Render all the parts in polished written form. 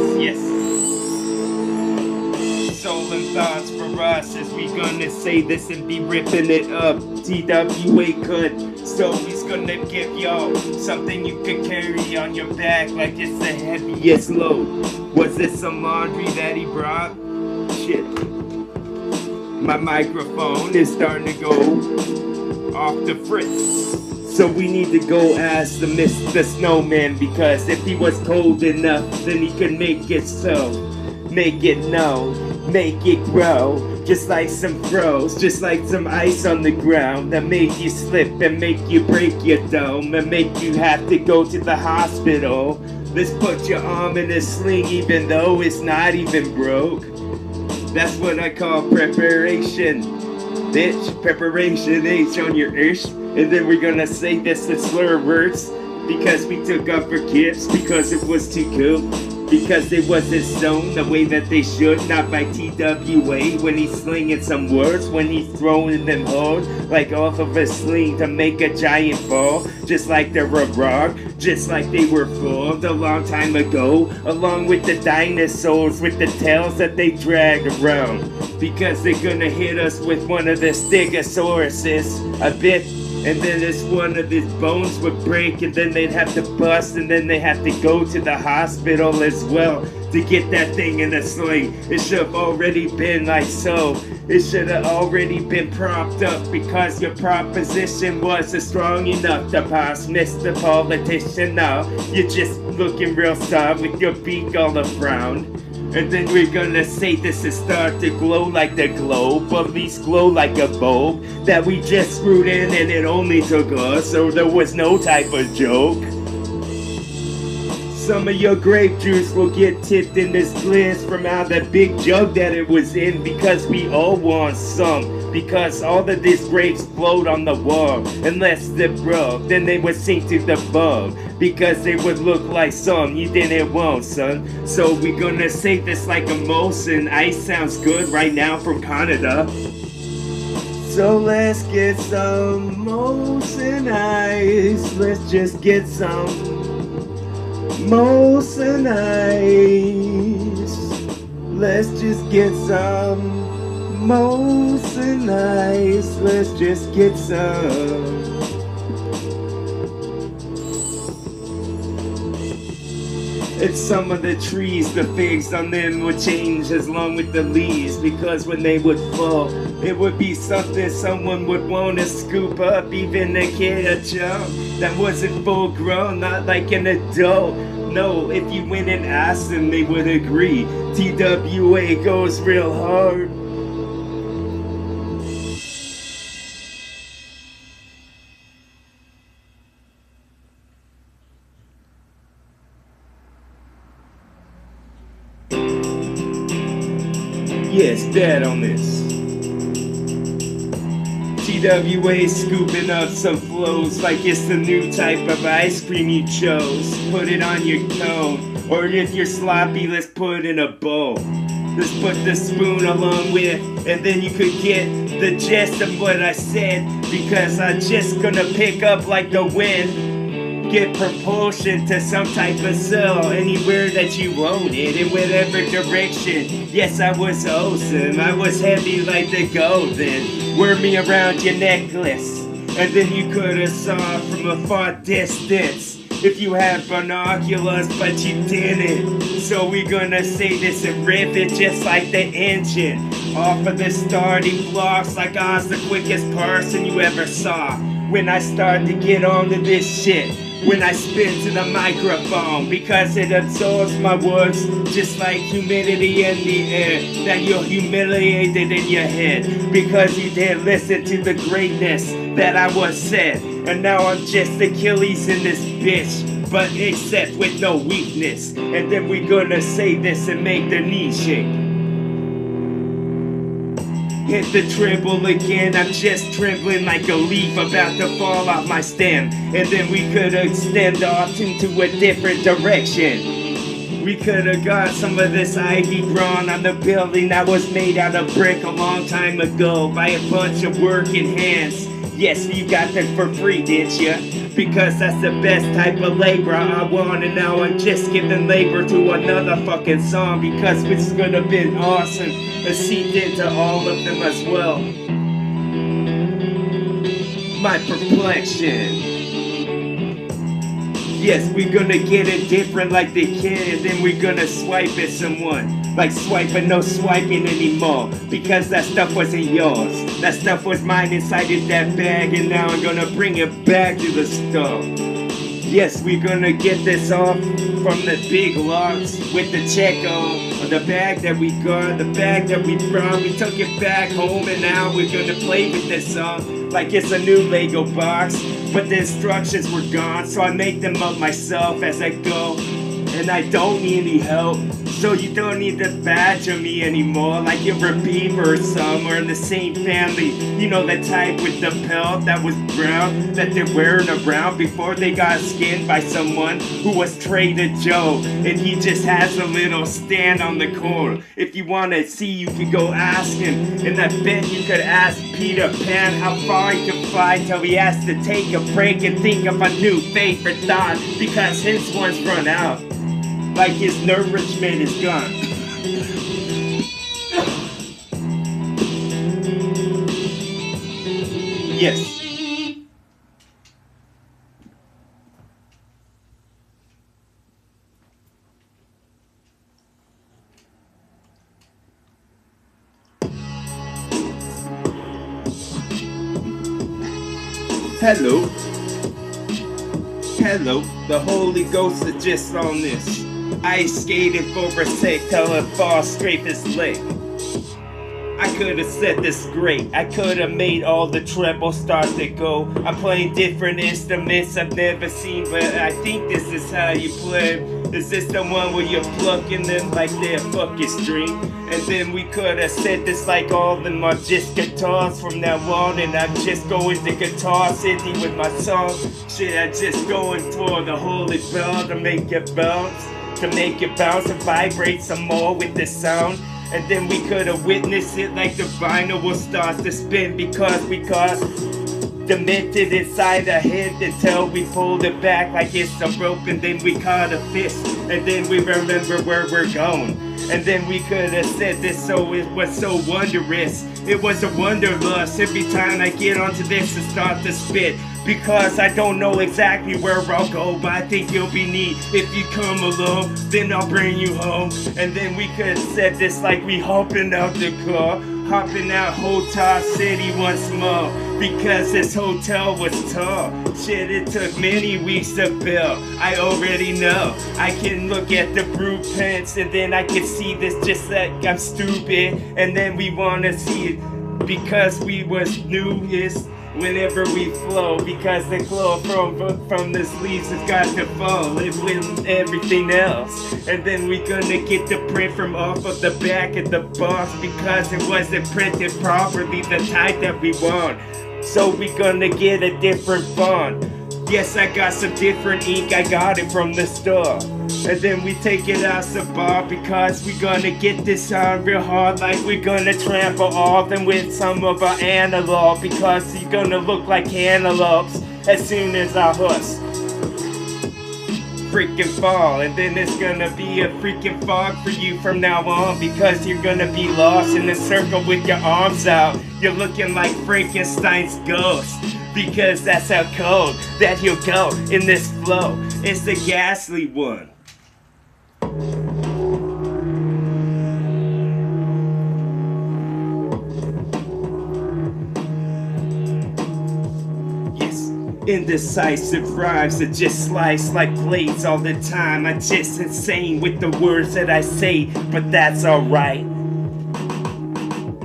yes. Soul and thoughts for us as we gonna say this and be ripping it up. TWA cut, so he's gonna give y'all something you can carry on your back like it's the heaviest load. Was this some laundry that he brought? Shit. My microphone is starting to go off the fritz. So we need to go ask the Mr. Snowman, because if he was cold enough, then he could make it so. Make it known, make it grow. Just like some froze, just like some ice on the ground that make you slip and make you break your dome and make you have to go to the hospital. Let's put your arm in a sling even though it's not even broke. That's what I call preparation. Bitch, preparation H on your ish. And then we're gonna say this in slur words because we took off our kips because it was too cool. Because it wasn't sewn the way that they should, not by TWA when he's slinging some words, when he's throwing them hard like off of a sling to make a giant ball, just like they're a rock, just like they were formed a long time ago, along with the dinosaurs with the tails that they dragged around. Because they're gonna hit us with one of the stegosauruses a bit. And then this one of these bones would break, and then they'd have to bust, and then they have to go to the hospital as well to get that thing in a sling. It should have already been like so. It should have already been propped up because your proposition wasn't strong enough to pass Mr. Politician. Now you're just looking real soft with your beak all around. And then we're gonna say this and start to glow like the globe, or at least glow like a bulb that we just screwed in and it only took us, so there was no type of joke. Some of your grape juice will get tipped in this glass from out the big jug that it was in, because we all want some. Because all of these grapes float on the wall, unless they're broke, then they would sink to the bottom. Because they would look like some you didn't want, son. So we gonna say this like a Molson. Ice sounds good right now from Canada. So let's get some Molson Ice. Let's just get some Molson Ice. Let's just get some Molson Ice. Let's just get some. It's some of the trees, the figs on them would change as long with the leaves, because when they would fall, it would be something someone would want to scoop up, even a kid a jump that wasn't full grown, not like an adult. No, if you went and asked them, they would agree. TWA goes real hard. Yes, dead on this. TWA scooping up some flows like it's the new type of ice cream you chose. Put it on your cone, or if you're sloppy, let's put it in a bowl. Let's put the spoon along with, and then you could get the gist of what I said, because I'm just gonna pick up like the wind. Get propulsion to some type of cell anywhere that you want it, in whatever direction. Yes, I was awesome. I was heavy like the golden. Wear me around your necklace, and then you could have saw from a far distance if you had binoculars, but you didn't. So we gonna say this and riff it just like the engine off of the starting blocks, like I was the quickest person you ever saw. When I start to get onto this shit, when I spit to the microphone, because it absorbs my words just like humidity in the air, that you're humiliated in your head because you didn't listen to the greatness that I was said. And now I'm just Achilles in this bitch, but except with no weakness. And then we gonna say this and make the knee shake. Hit the treble again, I'm just trembling like a leaf about to fall off my stem. And then we could extend off into a different direction. We could have got some of this ivy grown on the building that was made out of brick a long time ago by a bunch of working hands. Yes, you got that for free, did ya? Because that's the best type of labor I want, and now I'm just giving labor to another fucking song because it's gonna be awesome. It seeped into all of them as well. My perplexion. Yes, we're gonna get it different like they can, and then we're gonna swipe at someone. Like swiping, no swiping anymore. Because that stuff wasn't yours. That stuff was mine inside of that bag, and now I'm gonna bring it back to the store. Yes, we're gonna get this off from the big lots with the check on the bag that we got, the bag that we brought. We took it back home, and now we're gonna play with this song like it's a new Lego box. But the instructions were gone, so I make them up myself as I go. And I don't need any help, so you don't need to badger me anymore like you're a beaver or some, or in the same family. You know, the type with the pelt that was brown that they're wearing around before they got skinned by someone who was Trader Joe, and he just has a little stand on the corner. If you want to see, you can go ask him, and I bet you could ask Peter Pan how far he could fly till he has to take a break and think of a new favorite thought, because his one's run out. Like his nourishment is gone. Yes. Hello. Hello. The Holy Ghost is just on this. I skated for a sec till it fall scrape his leg. I could have said this great. I could have made all the trebles start to go. I'm playing different instruments I've never seen, but I think this is how you play. Is this the one where you're plucking them like they're fucking string? And then we could have said this like all of them are just guitars from now on, and I'm just going to Guitar City with my song. Shit, I'm just going for the holy bell to make it bounce. To make it bounce and vibrate some more with the sound. And then we could have witnessed it like the vinyl will start to spin, because we got demented inside our head until we pulled it back like it's a rope, and then we caught a fist, and then we remember where we're going. And then we could have said this, so it was so wondrous. It was a wanderlust every time I get onto this and start to spit. Because I don't know exactly where I'll go, but I think you'll be neat if you come along, then I'll bring you home. And then we could have said this like we hopping out the car, hopping out Hotel City once more, because this hotel was tall. Shit, it took many weeks to build. I already know. I can look at the blueprints, and then I can see this just like I'm stupid. And then we wanna see it because we was newest. Whenever we flow, because the glow from the sleeves has got to fall with everything else. And then we gonna get the print from off of the back of the box, because it wasn't printed properly the type that we want. So we gonna get a different font. Yes, I got some different ink, I got it from the store. And then we take it out the bar, because we gonna get this on real hard, like we're gonna trample all them with some of our analog, because you're gonna look like antelopes as soon as I huss. Freaking fall, and then it's gonna be a freaking fog for you from now on, because you're gonna be lost in a circle with your arms out. You're looking like Frankenstein's ghost, because that's how cold that he'll go in this flow. It's the ghastly one. Yes, indecisive rhymes that just slice like blades all the time. I'm just insane with the words that I say, but that's alright.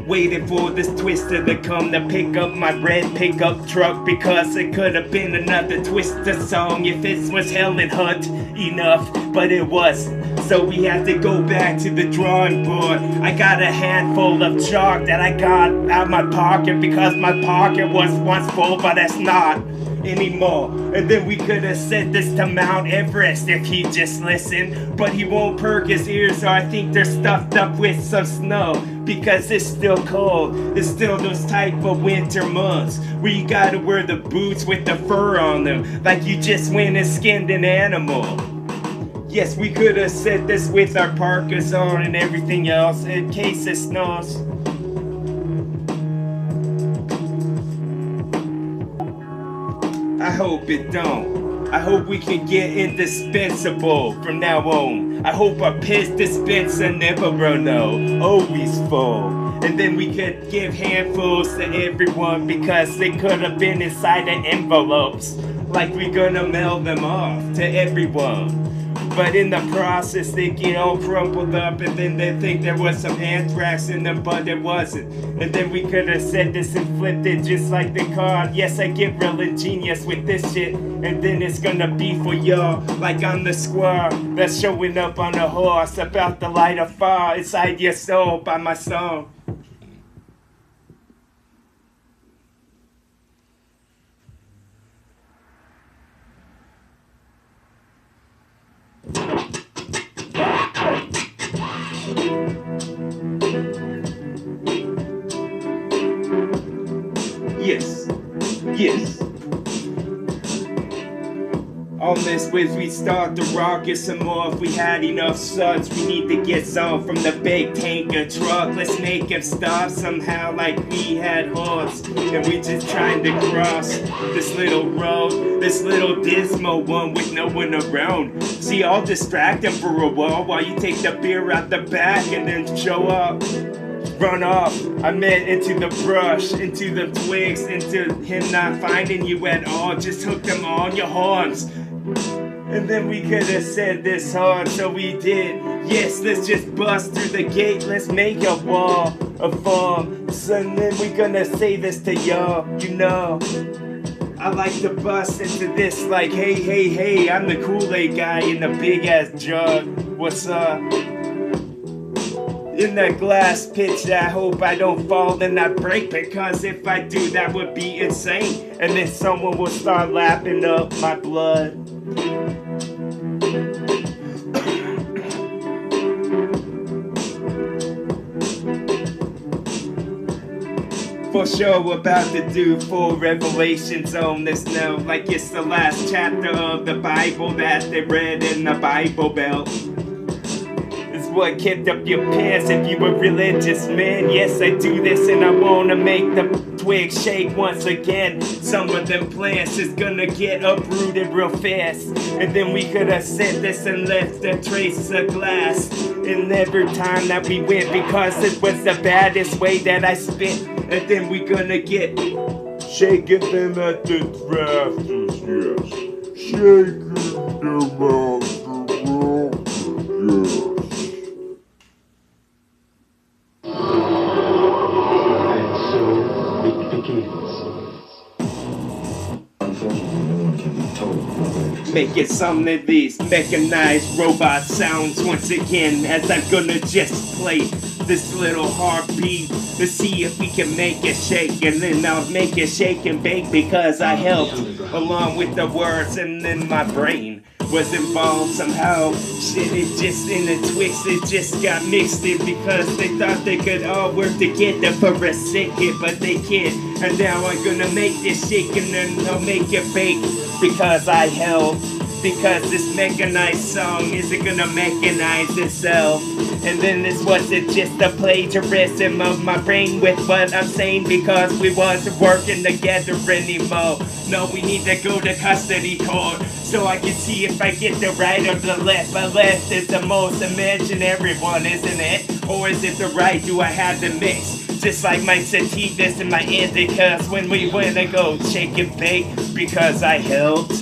Waiting for this twister to come to pick up my red pickup truck, because it could have been another Twister song if it was Helen Hunt enough, but it wasn't. So we had to go back to the drawing board. I got a handful of chalk that I got out my pocket, because my pocket was once full, but it's not. anymore. And then we could have said this to Mount Everest if he just listened, but he won't perk his ears, so I think they're stuffed up with some snow, because it's still cold. It's still those type of winter months where you gotta wear the boots with the fur on them, like you just went and skinned an animal. Yes, we could have said this with our parkas on and everything else in case it snows. I hope it don't. I hope we can get indispensable from now on. I hope our piss dispenser never run out, always full. And then we could give handfuls to everyone because they could have been inside the envelopes, like we gonna mail them off to everyone. But in the process they get all crumpled up, and then they think there was some anthrax in them, but there wasn't. And then we could have said this and flipped it just like the card. Yes, I get real ingenious with this shit, and then it's gonna be for y'all, like I'm the squire that's showing up on a horse about to light a fire inside your soul by my song. Yes, yes. On this way we start to rock it some more. If we had enough suds, we need to get some from the big tanker truck. Let's make him stop somehow like we had horse, and we just trying to cross this little road, this little dismal one with no one around. See, I'll distract him for a while you take the beer out the back and then show up. Run off, I meant into the brush, into the twigs, into him not finding you at all. Just hook them on your horns. And then we could have said this hard, so we did. Yes, let's just bust through the gate, let's make a wall, a farm. So then we gonna say this to y'all, you know. I like to bust into this like, hey, hey, hey, I'm the Kool-Aid guy in the big ass jug. What's up? In that glass pitch, I hope I don't fall and I break, because if I do, that would be insane. And then someone will start lapping up my blood. For sure, we're about to do full revelations on this now, like it's the last chapter of the Bible that they read in the Bible Belt. What kept up your pants if you were religious, man? Yes, I do this and I wanna make the twig shake once again. Some of them plants is gonna get uprooted real fast. And then we could have said this and left the traces of glass in every time that we went, because it was the baddest way that I spit. And then we gonna get shaking them at the drafters, yes. Shaking them at the rafters, yes. Making some of these mechanized robot sounds once again, as I'm gonna just play this little heartbeat to see if we can make it shake. And then I'll make it shake and bake, because I helped along with the words, and then my brain was involved somehow. Shit, it just in a twist, it just got mixed in, because they thought they could all work together for a second, but they can't. And now I'm gonna make this shake and then I'll make it bake, because I helped. Because this mechanized song isn't gonna mechanize itself. And then this wasn't just a plagiarism of my brain with what I'm saying, because we wasn't working together anymore. No, we need to go to custody court, so I can see if I get the right or the left. But left is the most imaginary one, isn't it? Or is it the right? Do I have the mix? Just like my sativas and my indicas when we wanna go shake and bake, because I helped.